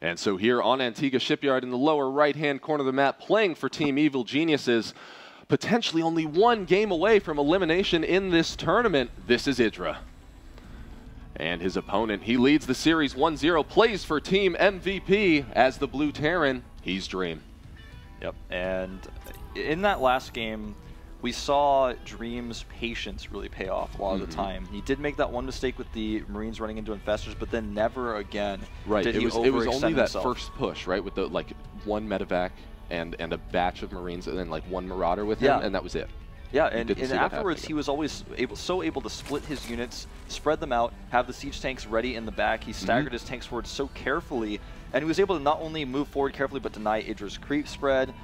And so here on Antigua Shipyard in the lower right-hand corner of the map, playing for Team Evil Geniuses, potentially only one game away from elimination in this tournament, this is Idra. And his opponent, he leads the series 1-0, plays for Team MVP as the Blue Terran, he's Dream. Yep, and in that last game, we saw Dream's patience really pay off a lot of the time. He did make that one mistake with the Marines running into Infestors, but then never again did he overextend it was only that himself. first push, right, with the one medevac and a batch of Marines and then like one Marauder with him, and that was it. Yeah, and afterwards he was always able to split his units, spread them out, have the siege tanks ready in the back. He staggered his tanks forward so carefully, and he was able to not only move forward carefully, but deny Idra's creep spread.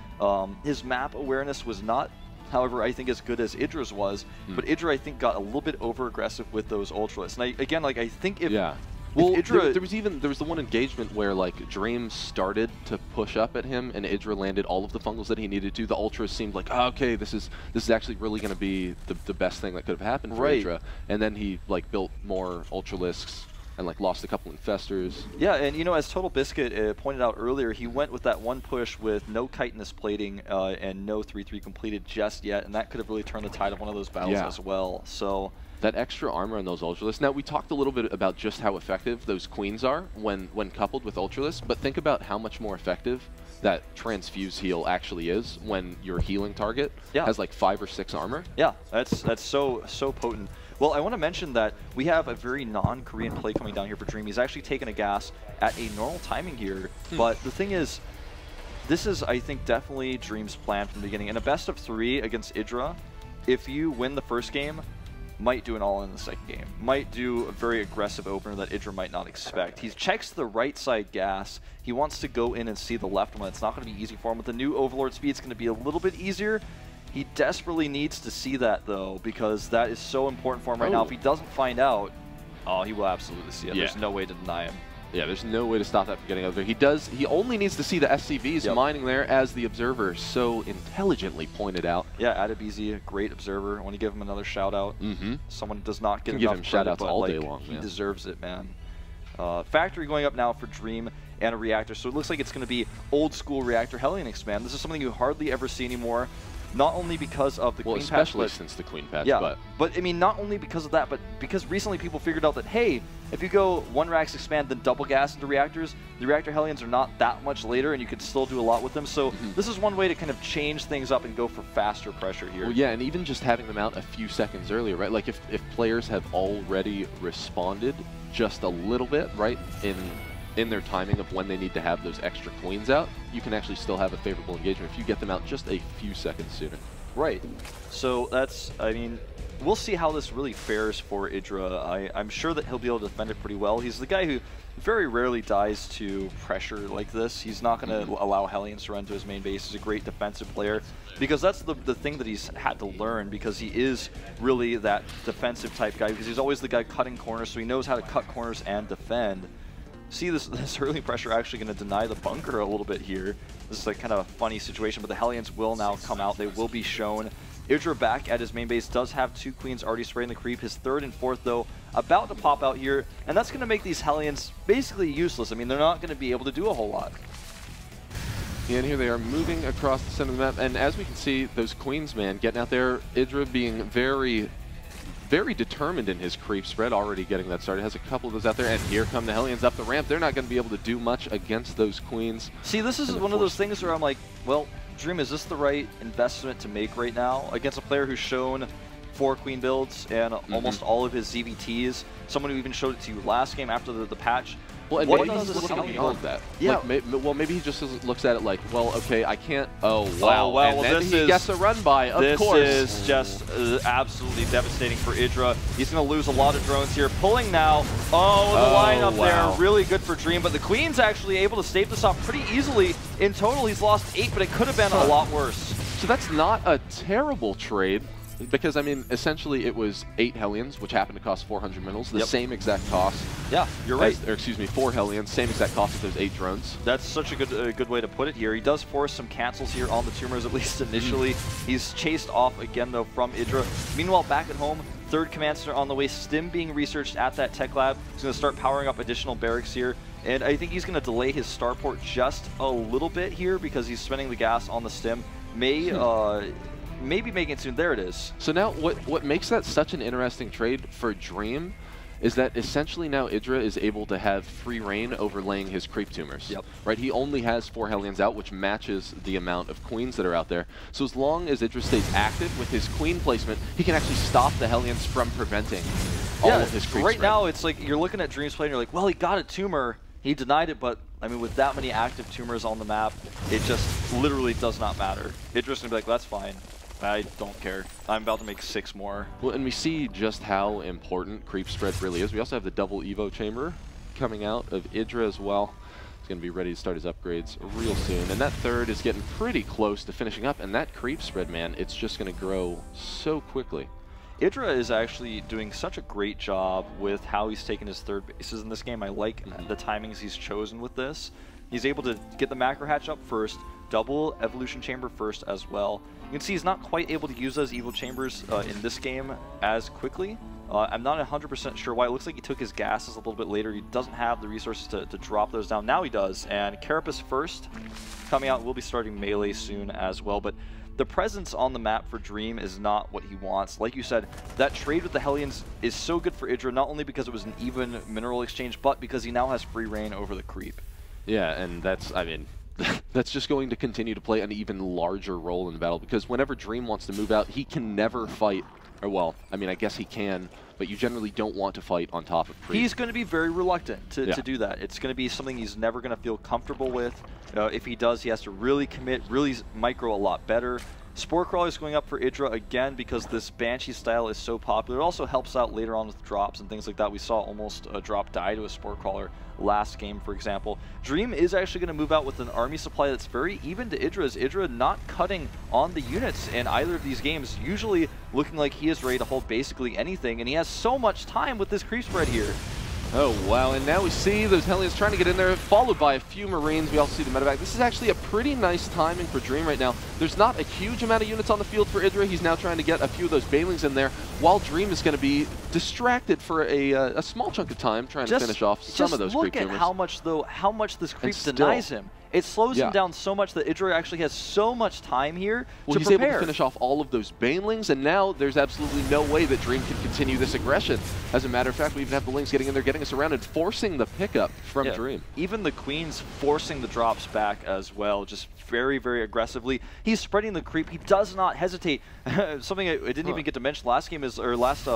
His map awareness was not, however, I think as good as Idra's was, but Idra, I think, got a little bit over-aggressive with those Ultralists. And again, I think if... Yeah. Well, there was the one engagement where like Dream started to push up at him, and Idra landed all of the fungals that he needed to. The Ultras seemed like, oh, okay, this is actually really going to be the best thing that could have happened for Idra. And then he like built more Ultralisks and like lost a couple Infestors. Yeah, and you know, as Total Biscuit pointed out earlier, he went with that one push with no chitinous plating and no 3-3 completed just yet, and that could have really turned the tide of one of those battles as well. So that extra armor on those Ultralists. Now, we talked a little bit about just how effective those Queens are when coupled with Ultralists, but think about how much more effective that transfuse heal actually is when your healing target has like 5 or 6 armor. Yeah, that's so potent. Well, I want to mention that we have a very non-Korean play coming down here for Dream. He's actually taken a gas at a normal timing here, but the thing is, this is, I think, definitely Dream's plan from the beginning. In a best of 3 against Idra, if you win the first game, might do an all in the second game. Might do a very aggressive opener that Idra might not expect. He checks the right side gas. He wants to go in and see the left one. It's not going to be easy for him. With the new Overlord speed, it's going to be a little bit easier. He desperately needs to see that, though, because that is so important for him right now. If he doesn't find out, he will absolutely see it. There's no way to deny him. Yeah, there's no way to stop that from getting out there. He only needs to see the SCVs mining there, as the observer so intelligently pointed out. Yeah, Adabizi, a great observer. I want to give him another shout out. Someone does not get enough give him shout outs all day long. He deserves it, man. Factory going up now for Dream and a reactor. So it looks like it's going to be old school reactor Hellion expand. This is something you hardly ever see anymore. Not only because of the Queen patch, especially since the Queen patch. But I mean, not only because of that, but because recently people figured out that, hey, if you go 1 racks expand, then double gas into reactors, the reactor Hellions are not that much later, and you can still do a lot with them. So this is one way to kind of change things up and go for faster pressure here. Well, yeah, and even just having them out a few seconds earlier, right? Like if players have already responded just a little bit, right, in their timing of when they need to have those extra Queens out, you can actually still have a favorable engagement if you get them out just a few seconds sooner. Right. So that's, I mean, we'll see how this really fares for Idra. I'm sure that he'll be able to defend it pretty well. He's the guy who very rarely dies to pressure like this. He's not going to allow Hellions to run to his main base. He's a great defensive player because that's the thing that he's had to learn, because he is really that defensive type guy, because he's always the guy cutting corners, so he knows how to cut corners and defend. See this early pressure actually going to deny the bunker a little bit here. This is like kind of a funny situation, but the Hellions will now come out. They will be shown. Idra back at his main base does have 2 Queens already spraying the creep. His 3rd and 4th, though, about to pop out here, and that's going to make these Hellions basically useless. I mean, they're not going to be able to do a whole lot. Yeah, and here they are moving across the center of the map, and as we can see, those Queens, man, getting out there, Idra being very determined in his creep spread, already getting that started. Has a couple of those out there, and here come the Hellions up the ramp. They're not going to be able to do much against those Queens. See, this is one of those things where I'm like, well, Dream, is this the right investment to make right now against a player who's shown 4 Queen builds and almost all of his ZVTs? Someone who even showed it to you last game after the patch. Well, and maybe he's looking beyond that. Yeah. Like, well, maybe he just looks at it like, well, okay, I can't. Oh, wow. Oh, wow. And well, then he gets a run by, of course. This is just absolutely devastating for Idra. He's going to lose a lot of drones here. Pulling now. Oh, the line up there. Really good for Dream. But the Queen's actually able to stave this off pretty easily. In total, he's lost 8, but it could have been a lot worse. So that's not a terrible trade Because, I mean, essentially it was 8 Hellions, which happened to cost 400 minerals, the same exact cost. Yeah, you're right. Or excuse me, 4 Hellions, same exact cost as those 8 drones. That's such a good way to put it here. He does force some cancels here on the tumors, at least initially. He's chased off again, though, from Idra. Meanwhile, back at home, 3rd Command Center on the way, Stim being researched at that tech lab. He's going to start powering up additional barracks here. And I think he's going to delay his starport just a little bit here because he's spending the gas on the Stim. Maybe making it soon. There it is. So now what makes that such an interesting trade for Dream is that essentially now Idra is able to have free reign over laying his creep tumors. Yep. Right? He only has 4 Hellions out, which matches the amount of queens that are out there. So as long as Idra stays active with his queen placement, he can actually stop the Hellions from preventing all of his creep right spread. now it's like you're looking at Dream's play and you're like, well, he got a tumor. He denied it, but I mean, with that many active tumors on the map, it just literally does not matter. Idra's gonna be like, that's fine. I don't care. I'm about to make 6 more. Well, and we see just how important creep spread really is. We also have the double Evo chamber coming out of Idra as well. He's going to be ready to start his upgrades real soon. And that 3rd is getting pretty close to finishing up. And that creep spread, man, it's just going to grow so quickly. Idra is actually doing such a great job with how he's taken his 3rd bases in this game. I like the timings he's chosen with this. He's able to get the macro hatch up first, double evolution chamber first as well. You can see he's not quite able to use those evil chambers in this game as quickly. I'm not 100% sure why. It looks like he took his gases a little bit later. He doesn't have the resources to drop those down. Now he does. And Carapace first coming out. Will be starting melee soon as well. But the presence on the map for Dream is not what he wants. Like you said, that trade with the Hellions is so good for Idra, not only because it was an even mineral exchange, but because he now has free reign over the creep. Yeah, and that's, I mean, that's just going to continue to play an even larger role in the battle, because whenever Dream wants to move out, he can never fight, or well, I mean, I guess he can, but you generally don't want to fight on top of creep. He's going to be very reluctant to do that. It's going to be something he's never going to feel comfortable with. If he does, he has to really commit, really micro a lot better. Spore Crawler is going up for Idra again because this Banshee style is so popular. It also helps out later on with drops and things like that. We saw almost a drop die to a Spore Crawler last game, for example. Dream is actually going to move out with an army supply that's very even to Idra's. Idra not cutting on the units in either of these games, usually looking like he is ready to hold basically anything, and he has so much time with this creep spread here. Oh, wow, and now we see those Hellions trying to get in there, followed by a few Marines. We also see the medevac. This is actually a pretty nice timing for Dream right now. There's not a huge amount of units on the field for Idra. He's now trying to get a few of those Banelings in there, while Dream is going to be distracted for a small chunk of time trying to finish off some of those creep tumors. Just look at how much this creep denies him. It slows him down so much that Idra actually has so much time here to he's prepare. Able to finish off all of those Banelings, and now there's absolutely no way that Dream can continue this aggression. As a matter of fact, we even have the Lings getting in there, getting us around, and forcing the pickup from Dream. Even the Queens forcing the drops back as well, just very, very aggressively. He's spreading the creep. He does not hesitate. Something I didn't even get to mention last game is, or last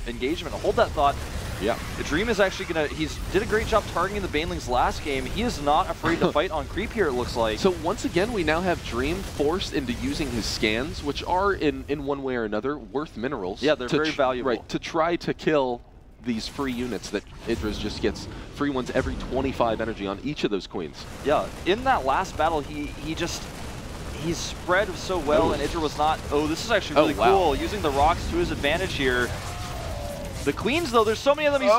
engagement. Hold that thought. Yeah. Dream is actually going to, he's did a great job targeting the Banelings last game. He is not afraid to fight on creep here, it looks like. So once again, we now have Dream forced into using his scans, which are, in one way or another, worth minerals. Yeah, they're very valuable. Right, to try to kill these free units that Idra just gets free ones every 25 energy on each of those queens. Yeah, in that last battle, he spread so well, and Idra was not, this is actually really cool. Using the rocks to his advantage here. The Queens, though, there's so many of them.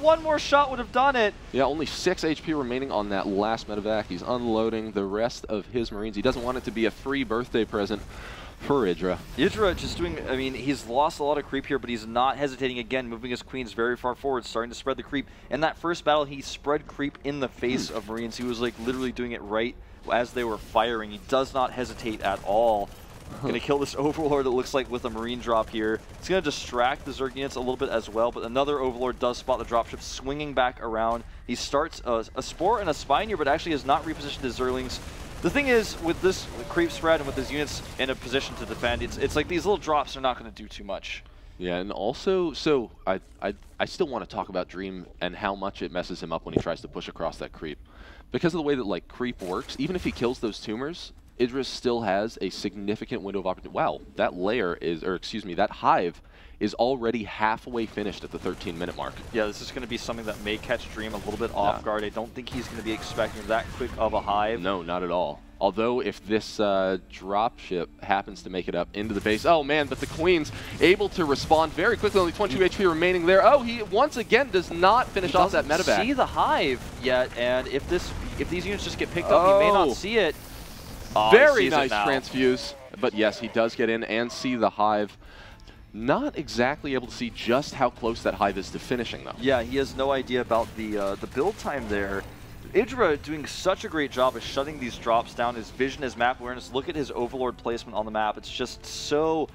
One more shot would have done it. Yeah, only 6 HP remaining on that last medevac. He's unloading the rest of his Marines. He doesn't want it to be a free birthday present for Idra. Idra just doing, I mean, he's lost a lot of creep here, but he's not hesitating again, moving his Queens very far forward, starting to spread the creep. In that first battle, he spread creep in the face of Marines. He was like literally doing it right as they were firing. He does not hesitate at all. Going to kill this Overlord, it looks like, with a Marine drop here. It's going to distract the Zerg units a little bit as well, but another Overlord does spot the dropship, swinging back around. He starts a Spore and a Spine here, but actually has not repositioned his Zerglings. The thing is, with this creep spread and with his units in a position to defend, it's like these little drops are not going to do too much. Yeah, and also, so I still want to talk about Dream and how much it messes him up when he tries to push across that creep. Because of the way that, like, creep works, even if he kills those tumors, Idra still has a significant window of opportunity. Wow, that layer is, or excuse me, that hive is already halfway finished at the 13-minute mark. Yeah, this is going to be something that may catch Dream a little bit off guard. I don't think he's going to be expecting that quick of a hive. No, not at all. Although if this drop ship happens to make it up into the base, oh man, but the Queen's able to respond very quickly, only 22 HP remaining there. Oh, he once again does not finish off that medevac. He doesn't see the hive yet, and if these units just get picked up, he may not see it. Oh, very nice transfuse, but yes, he does get in and see the hive. Not exactly able to see just how close that hive is to finishing, though. Yeah, he has no idea about the build time there. Idra doing such a great job of shutting these drops down, his vision, his map awareness. Look at his overlord placement on the map. It's just so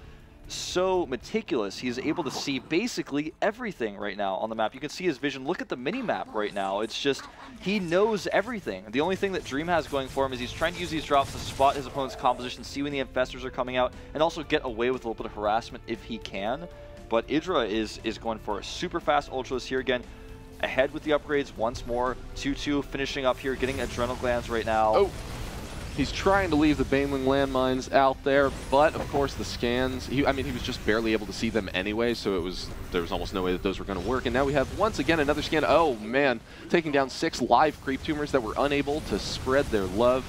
meticulous. He's able to see basically everything right now on the map. You can see his vision. Look at the mini-map right now. It's just, he knows everything. The only thing that Dream has going for him is he's trying to use these drops to spot his opponent's composition, see when the infestors are coming out, and also get away with a little bit of harassment if he can. But Idra is going for a super fast Ultralist here again. Ahead with the upgrades once more. 2-2 finishing up here, getting adrenal glands right now. Oh. He's trying to leave the Baneling landmines out there, but of course the scans, I mean, he was just barely able to see them anyway, so there was almost no way that those were going to work. And now we have once again another scan. Oh man, taking down 6 live creep tumors that were unable to spread their love.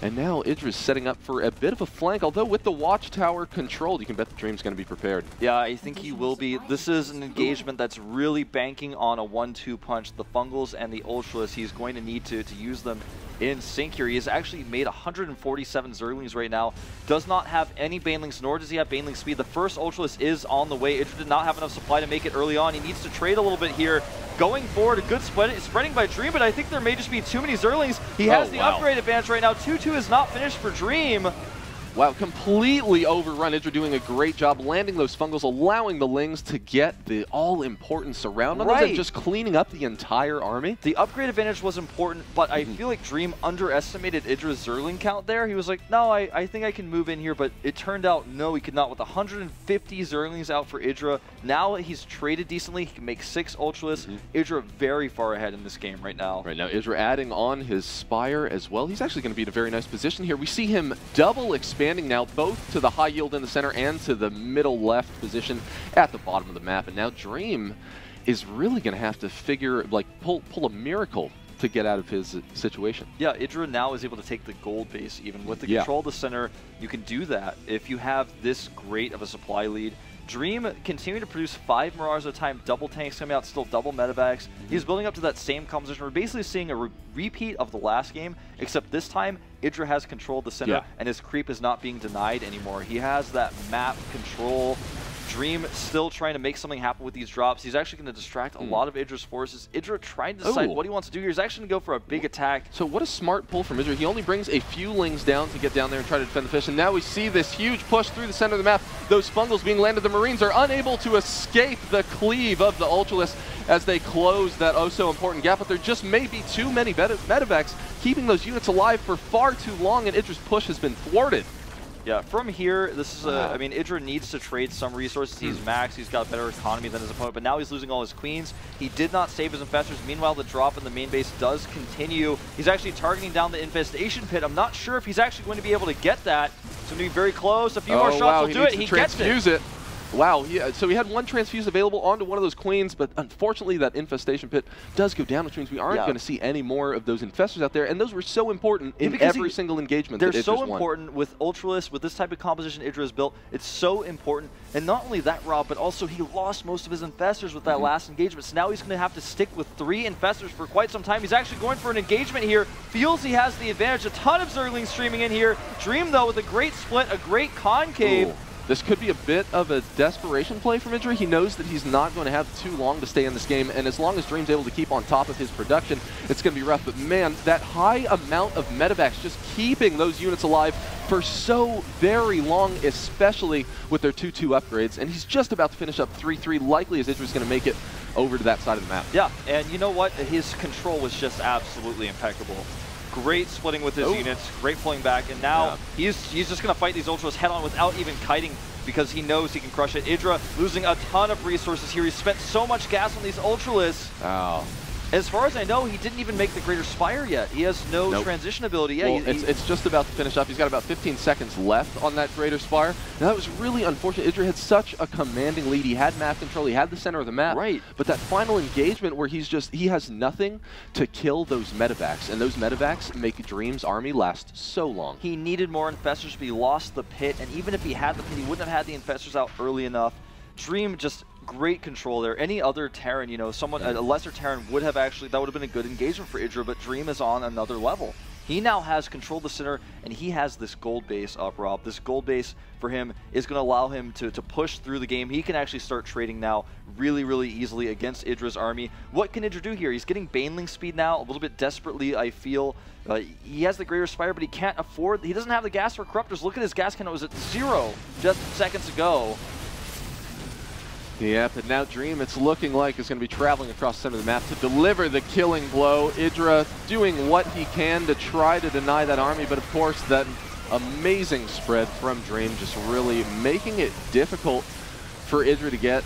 And now Idra's setting up for a bit of a flank, although with the watchtower controlled, you can bet the Dream's going to be prepared. Yeah, I think he will be. This is an engagement that's really banking on a 1-2 punch. The Fungals and the Ultralist, he's going to need to use them in sync here. He has actually made 147 Zerglings right now. Does not have any Banelings, nor does he have Baneling speed. The first Ultralist is on the way. Idra did not have enough supply to make it early on. He needs to trade a little bit here. Going forward, a good spreading by Dream, but I think there may just be too many Zerglings. He has the upgrade advantage right now. 2-2 is not finished for Dream. Wow, completely overrun. Idra doing a great job landing those Fungals, allowing the Lings to get the all-important surround on those and just cleaning up the entire army. The upgrade advantage was important, but I feel like Dream underestimated Idra's Zergling count there. He was like, no, I think I can move in here, but it turned out, no, he could not. With 150 Zerglings out for Idra, now he's traded decently. He can make 6 Ultralists. Idra very far ahead in this game right now. Right now, Idra adding on his Spire as well. He's actually going to be in a very nice position here. We see him double expanding now both to the high yield in the center and to the middle left position at the bottom of the map. And now Dream is really going to have to figure, like, pull a miracle to get out of his situation. Yeah, Idra now is able to take the gold base even. With the control of the center, you can do that if you have this great of a supply lead. Dream continuing to produce 5 Mirages at a time, double tanks coming out, still double medevacs. He's building up to that same composition. We're basically seeing a repeat of the last game, except this time Idra has controlled the center and his creep is not being denied anymore. He has that map control. Dream still trying to make something happen with these drops. He's actually going to distract a lot of Idra's forces. Idra trying to decide what he wants to do here. He's actually going to go for a big attack. So what a smart pull from Idra. He only brings a few Lings down to get down there and try to defend the fish. And now we see this huge push through the center of the map. Those Fungals being landed. The Marines are unable to escape the cleave of the Ultralists as they close that oh-so-important gap. But there just may be too many medevacs keeping those units alive for far too long, and Idra's push has been thwarted. Yeah, from here, this is I mean, Idra needs to trade some resources. He's max, he's got better economy than his opponent, but now he's losing all his queens. He did not save his infestors. Meanwhile, the drop in the main base does continue. He's actually targeting down the infestation pit. I'm not sure if he's actually going to be able to get that. It's going to be very close. A few more shots will do it. He gets it. Wow, so he had one transfuse available onto one of those queens, but unfortunately that infestation pit does go down, which means we aren't going to see any more of those infestors out there, and those were so important in every single engagement that Idra's won. They're so important with Ultralists, with this type of composition Idra has built. It's so important, and not only that, Rob, but also he lost most of his infestors with that last engagement, so now he's going to have to stick with 3 infestors for quite some time. He's actually going for an engagement here, feels he has the advantage. A ton of Zerglings streaming in here. Dream, though, with a great split, a great concave. This could be a bit of a desperation play from Idra. He knows that he's not going to have too long to stay in this game, and as long as Dream's able to keep on top of his production, it's going to be rough. But man, that high amount of medevacs just keeping those units alive for so very long, especially with their 2-2 upgrades, and he's just about to finish up 3-3, likely as Idra's going to make it over to that side of the map. Yeah, and you know what? His control was just absolutely impeccable. Great splitting with his units, great pulling back, and now he's just going to fight these Ultras head-on without even kiting because he knows he can crush it. Idra losing a ton of resources here. He spent so much gas on these Ultralists. Oh. As far as I know, he didn't even make the Greater Spire yet. He has no transition ability. Yeah, well, it's just about to finish up. He's got about 15 seconds left on that Greater Spire. Now, that was really unfortunate. Idra had such a commanding lead. He had map control. He had the center of the map. Right. But that final engagement where he has nothing to kill those medevacs, and those medevacs make Dream's army last so long. He needed more Infestors, but he lost the pit, and even if he had the pit, he wouldn't have had the Infestors out early enough. Dream just great control there. Any other Terran, you know, a lesser Terran would have that would have been a good engagement for Idra, but Dream is on another level. He now has control of the center, and he has this gold base up, Rob. This gold base for him is going to allow him to push through the game. He can actually start trading now really, really easily against Idra's army. What can Idra do here? He's getting Baneling speed now, a little bit desperately, I feel. He has the Greater Spire, but he can't afford, he doesn't have the gas for Corruptors. Look at his gas count, it was at 0 just seconds ago. Yeah, but now Dream, it's looking like, is going to be traveling across the center of the map to deliver the killing blow. Idra doing what he can to try to deny that army, but of course that amazing spread from Dream just really making it difficult for Idra to get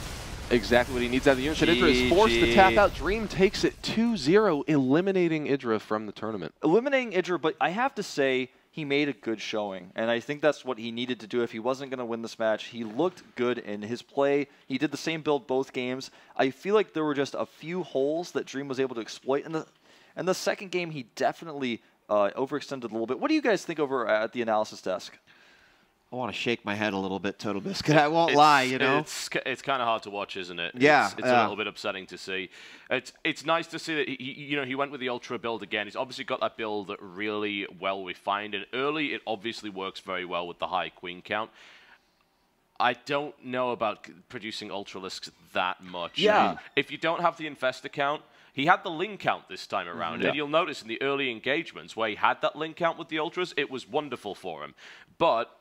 exactly what he needs out of the unit. Idra is forced to tap out. Dream takes it 2-0, eliminating Idra from the tournament. Eliminating Idra, but I have to say, he made a good showing, and I think that's what he needed to do if he wasn't going to win this match. He looked good in his play. He did the same build both games. I feel like there were just a few holes that Dream was able to exploit. In the second game, he definitely overextended a little bit. What do you guys think over at the analysis desk? I want to shake my head a little bit, Total Biscuit. I won't lie, you know. It's kind of hard to watch, isn't it? Yeah, it's a little bit upsetting to see. It's nice to see that he went with the Ultra build again. He's obviously got that build really well refined, and early it obviously works very well with the high Queen count. I don't know about producing Ultralisks that much. Yeah. If you don't have the Infestor count, he had the Link count this time around, and you'll notice in the early engagements where he had that Link count with the Ultras, it was wonderful for him. But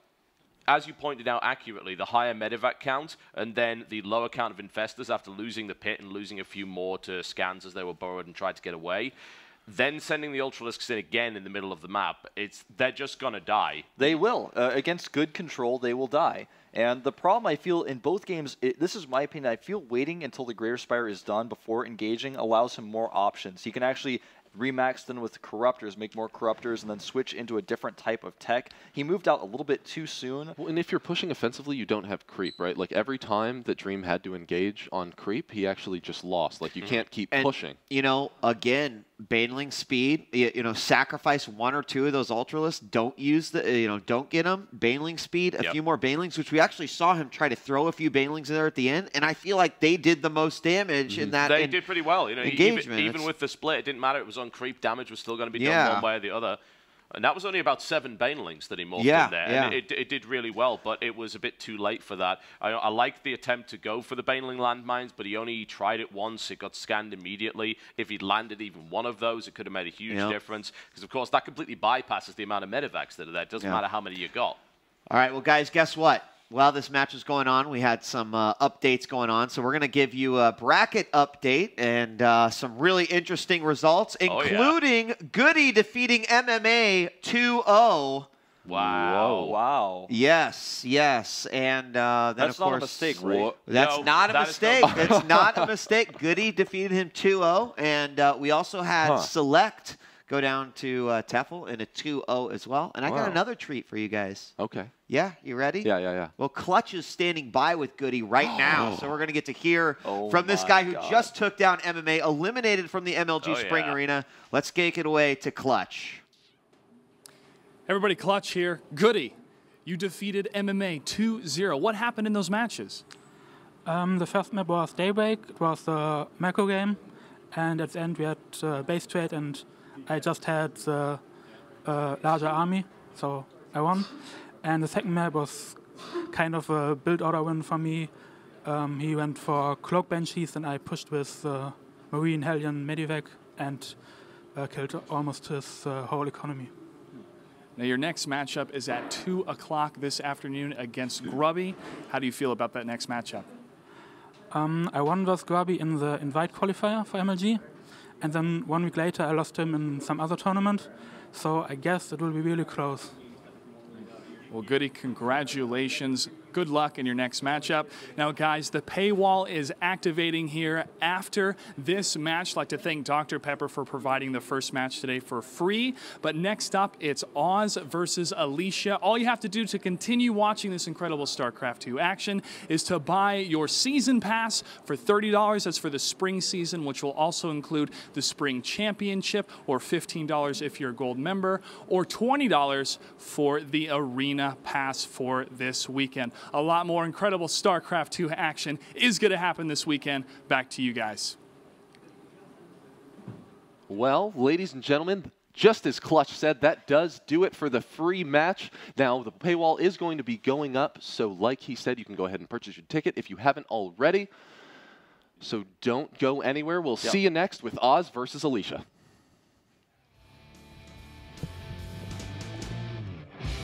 as you pointed out accurately, the higher medevac count and then the lower count of Infestors after losing the pit and losing a few more to scans as they were borrowed and tried to get away, then sending the Ultralisks in again in the middle of the map, they're just going to die. They will. Against good control, they will die. And the problem I feel in both games, this is my opinion, I feel waiting until the Greater Spire is done before engaging allows him more options. He can actually remax them with Corruptors, make more Corruptors, and then switch into a different type of tech. He moved out a little bit too soon. Well, and if you're pushing offensively, you don't have creep, right? Like every time that Dream had to engage on creep, he actually just lost. Like you can't keep pushing. You know, again, Baneling speed, you know, sacrifice 1 or 2 of those Ultralisks. Don't use the, don't get them. Baneling speed, a few more Banelings, which we actually saw him try to throw a few Banelings in there at the end, and I feel like they did the most damage in that They did pretty well. You know, engagement. Even with the split, it didn't matter. It was on creep. Damage was still going to be done one way or the other. And that was only about 7 Banelings that he morphed in there. And it did really well, but it was a bit too late for that. I liked the attempt to go for the Baneling landmines, but he only tried it once. It got scanned immediately. If he'd landed even one of those, it could have made a huge difference. Because, of course, that completely bypasses the amount of medevacs that are there. It doesn't matter how many you got. All right, well, guys, guess what? While this match was going on, we had some updates going on. So we're going to give you a bracket update and some really interesting results, including Goody defeating MMA 2-0. Wow. Wow. Yes, yes. And then, that's of course, not a mistake, right? That's not a mistake. That's not a mistake. Goody defeated him 2-0. And we also had Select go down to Tefl in a 2-0 as well. And I got another treat for you guys. Okay. Yeah, you ready? Yeah. Well, Clutch is standing by with Goody right now, so we're going to get to hear from this guy who just took down MMA, eliminated from the MLG Spring Arena. Let's take it away to Clutch. Everybody, Clutch here. Goody, you defeated MMA 2-0. What happened in those matches? The first map was Daybreak. It was a macro game, and at the end we had base trade, and I just had the larger army, so I won. And the second map was kind of a build order win for me. He went for Cloak Banshees, and I pushed with Marine, Hellion, Medivac, and killed almost his whole economy. Now, your next matchup is at 2 o'clock this afternoon against Grubby. How do you feel about that next matchup? I won with Grubby in the invite qualifier for MLG, and then 1 week later I lost him in some other tournament, so I guess it will be really close. Well, Goody, congratulations. good luck in your next matchup. Now, guys, the paywall is activating here after this match. I'd like to thank Dr. Pepper for providing the first match today for free. But next up, it's Oz versus Alicia. All you have to do to continue watching this incredible StarCraft 2 action is to buy your season pass for $30. That's for the spring season, which will also include the spring championship, or $15 if you're a gold member, or $20 for the arena pass for this weekend. A lot more incredible StarCraft 2 action is going to happen this weekend. Back to you guys. Well, ladies and gentlemen, just as Clutch said, that does do it for the free match. Now, the paywall is going to be going up, so like he said, you can go ahead and purchase your ticket if you haven't already. So don't go anywhere. We'll see you next with Oz versus Alicia.